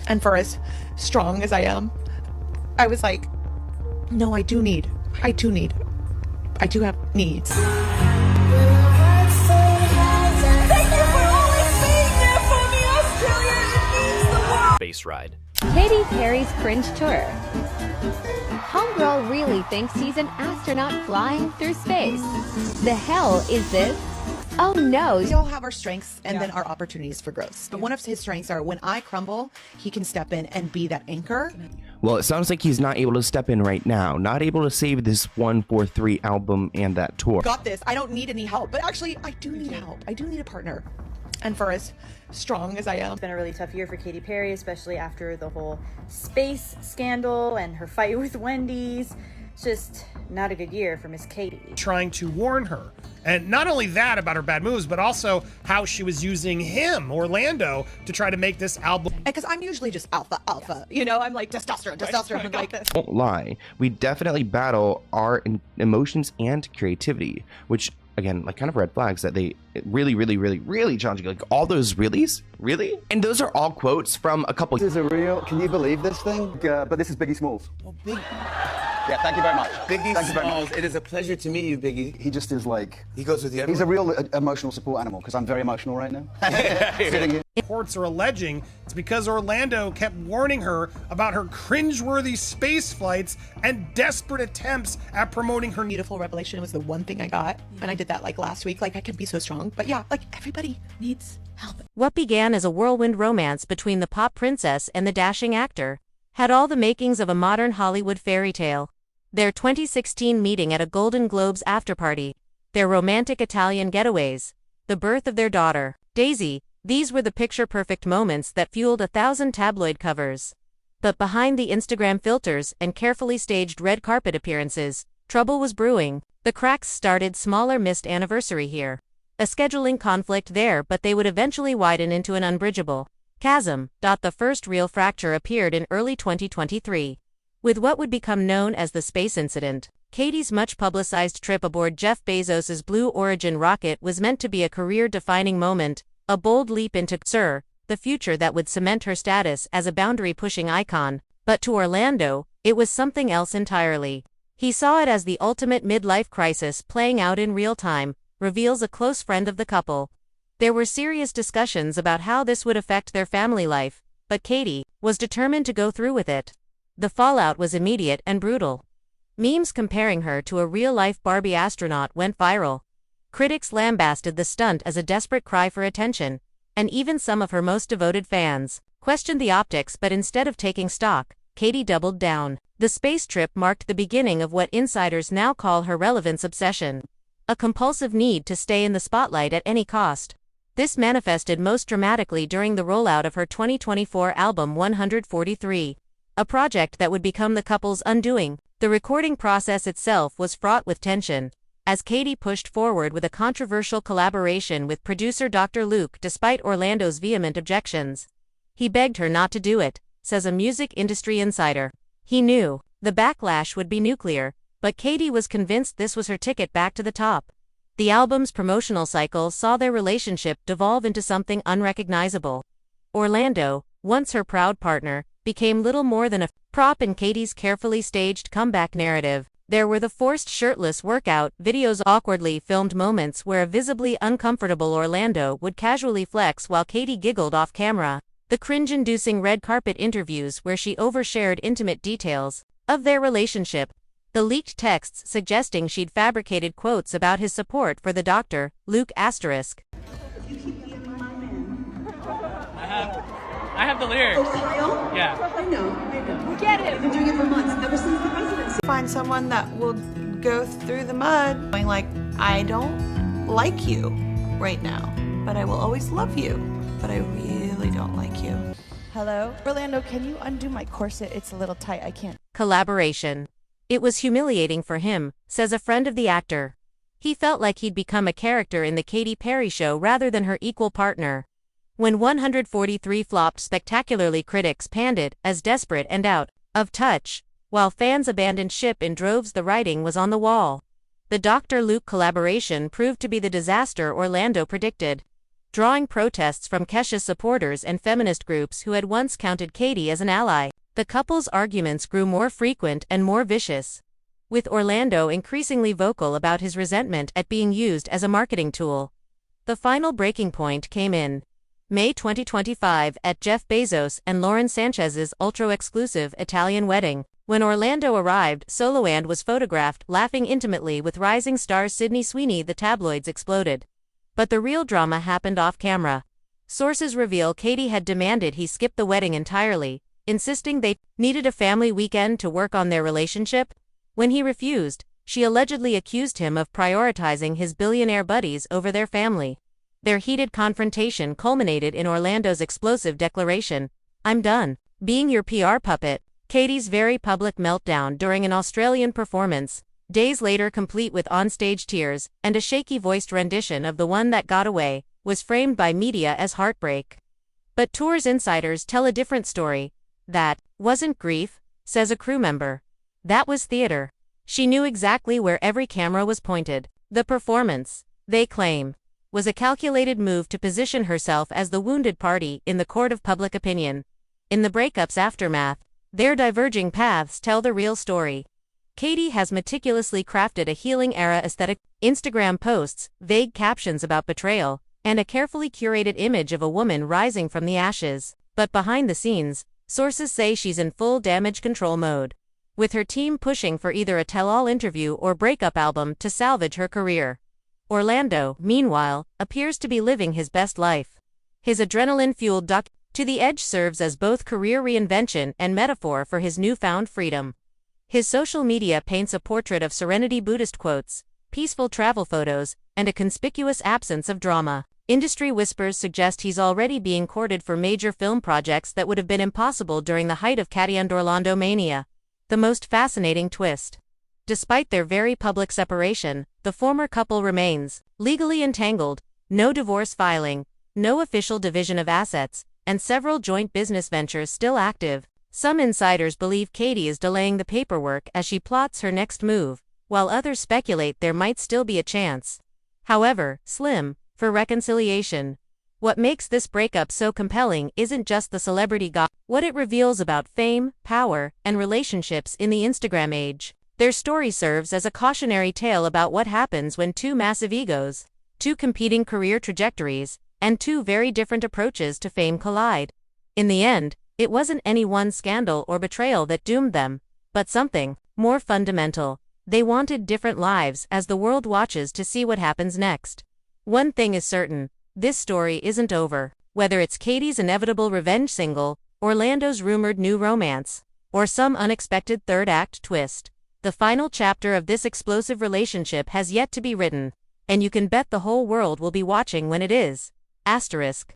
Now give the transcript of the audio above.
And for as strong as I am, I was like, no, I do have needs. Space ride. Katy Perry's cringe tour. Homegirl really thinks he's an astronaut flying through space. The hell is this? Oh no. We all have our strengths and then our opportunities for growth. But one of his strengths are when I crumble, he can step in and be that anchor. Well, it sounds like he's not able to step in right now, not able to save this 143 album and that tour. Got this. I don't need any help, but actually I do need help. I do need a partner. And for as strong as I am. It's been a really tough year for Katy Perry, especially after the whole space scandal and her fight with Wendy's. It's just not a good year for Miss Katy. Trying to warn her. And not only that about her bad moves, but also how she was using him, Orlando, to try to make this album. Because I'm usually just alpha. You know, I'm like testosterone. I'm like this. Won't lie, we definitely battle our emotions and creativity, which again, like kind of red flags that they really challenge you. Like all those reallys? Really? And those are all quotes from a couple. This is a real, can you believe this thing? But this is Biggie Smalls. Well, Yeah, thank you very much. Biggie Smalls, it is a pleasure to meet you, Biggie. He just is like... He goes with you He's everywhere. a real emotional support animal, because I'm very emotional right now. Sitting here. Reports are alleging it's because Orlando kept warning her about her cringeworthy space flights and desperate attempts at promoting her Beautiful revelation was the one thing I got. And I did that like last week. Like I can be so strong. But yeah, like everybody needs help. What began as a whirlwind romance between the pop princess and the dashing actor had all the makings of a modern Hollywood fairy tale. Their 2016 meeting at a Golden Globes afterparty, their romantic Italian getaways, the birth of their daughter, Daisy, these were the picture-perfect moments that fueled 1,000 tabloid covers. But behind the Instagram filters and carefully staged red carpet appearances, trouble was brewing. The cracks started smaller missed anniversary here. A scheduling conflict there, but they would eventually widen into an unbridgeable chasm. The first real fracture appeared in early 2023. With what would become known as the space incident. Katy's much-publicized trip aboard Jeff Bezos's Blue Origin rocket was meant to be a career-defining moment, a bold leap into the future that would cement her status as a boundary-pushing icon. But to Orlando, it was something else entirely. He saw it as the ultimate midlife crisis playing out in real time, reveals a close friend of the couple. There were serious discussions about how this would affect their family life, but Katy was determined to go through with it. The fallout was immediate and brutal. Memes comparing her to a real-life Barbie astronaut went viral. Critics lambasted the stunt as a desperate cry for attention, and even some of her most devoted fans questioned the optics, but instead of taking stock, Katy doubled down. The space trip marked the beginning of what insiders now call her relevance obsession, a compulsive need to stay in the spotlight at any cost. This manifested most dramatically during the rollout of her 2024 album 143, a project that would become the couple's undoing. The recording process itself was fraught with tension, as Katy pushed forward with a controversial collaboration with producer Dr. Luke despite Orlando's vehement objections. He begged her not to do it, says a music industry insider. He knew the backlash would be nuclear, but Katy was convinced this was her ticket back to the top. The album's promotional cycle saw their relationship devolve into something unrecognizable. Orlando, once her proud partner, became little more than a prop in Katy's carefully staged comeback narrative. There were the forced shirtless workout videos, awkwardly filmed moments where a visibly uncomfortable Orlando would casually flex while Katy giggled off camera, the cringe-inducing red carpet interviews where she overshared intimate details of their relationship, the leaked texts suggesting she'd fabricated quotes about his support for the Dr. Luke asterisk. You keep being my man. I have the lyrics. Oh, for real? Yeah. I know. We get it. I've been doing it for months, ever since the presidency. Find someone that will go through the mud, going like, I don't like you right now, but I will always love you, but I really don't like you. Hello? Orlando, can you undo my corset? It's a little tight, I can't. Collaboration. It was humiliating for him, says a friend of the actor. He felt like he'd become a character in the Katy Perry show rather than her equal partner. When 143 flopped spectacularly, critics panned it as desperate and out of touch, while fans abandoned ship in droves. The writing was on the wall. The Dr. Luke collaboration proved to be the disaster Orlando predicted. drawing protests from Kesha's supporters and feminist groups who had once counted Katy as an ally. The couple's arguments grew more frequent and more vicious, with Orlando increasingly vocal about his resentment at being used as a marketing tool. The final breaking point came in May 2025 at Jeff Bezos and Lauren Sanchez's ultra-exclusive Italian wedding. When Orlando arrived, Soloand was photographed laughing intimately with rising star Sydney Sweeney. The tabloids exploded. But the real drama happened off-camera. Sources reveal Katy had demanded he skip the wedding entirely, insisting they needed a family weekend to work on their relationship. When he refused, she allegedly accused him of prioritizing his billionaire buddies over their family. Their heated confrontation culminated in Orlando's explosive declaration, "I'm done being your PR puppet." Katy's very public meltdown during an Australian performance, days later complete with onstage tears and a shaky-voiced rendition of The One That Got Away, was framed by media as heartbreak. But tour's insiders tell a different story. "That wasn't grief," says a crew member. "That was theater. She knew exactly where every camera was pointed." The performance, they claim, was a calculated move to position herself as the wounded party in the court of public opinion. In the breakup's aftermath, their diverging paths tell the real story. Katy has meticulously crafted a healing era aesthetic, Instagram posts, vague captions about betrayal, and a carefully curated image of a woman rising from the ashes. But behind the scenes, sources say she's in full damage control mode, with her team pushing for either a tell-all interview or breakup album to salvage her career. Orlando, meanwhile, appears to be living his best life. His adrenaline-fueled To the Edge serves as both career reinvention and metaphor for his newfound freedom. His social media paints a portrait of serenity, Buddhist quotes, peaceful travel photos, and a conspicuous absence of drama. Industry whispers suggest he's already being courted for major film projects that would have been impossible during the height of Katy and Orlando mania. The most fascinating twist. Despite their very public separation, the former couple remains legally entangled, no divorce filing, no official division of assets, and several joint business ventures still active. Some insiders believe Katy is delaying the paperwork as she plots her next move, while others speculate there might still be a chance, however slim, for reconciliation. What makes this breakup so compelling isn't just the celebrity what it reveals about fame, power, and relationships in the Instagram age. Their story serves as a cautionary tale about what happens when two massive egos, two competing career trajectories, and two very different approaches to fame collide. In the end, it wasn't any one scandal or betrayal that doomed them, but something more fundamental. They wanted different lives as the world watches to see what happens next. One thing is certain, this story isn't over. Whether it's Katy's inevitable revenge single, Orlando's rumored new romance, or some unexpected third-act twist, the final chapter of this explosive relationship has yet to be written, and you can bet the whole world will be watching when it is. Asterisk.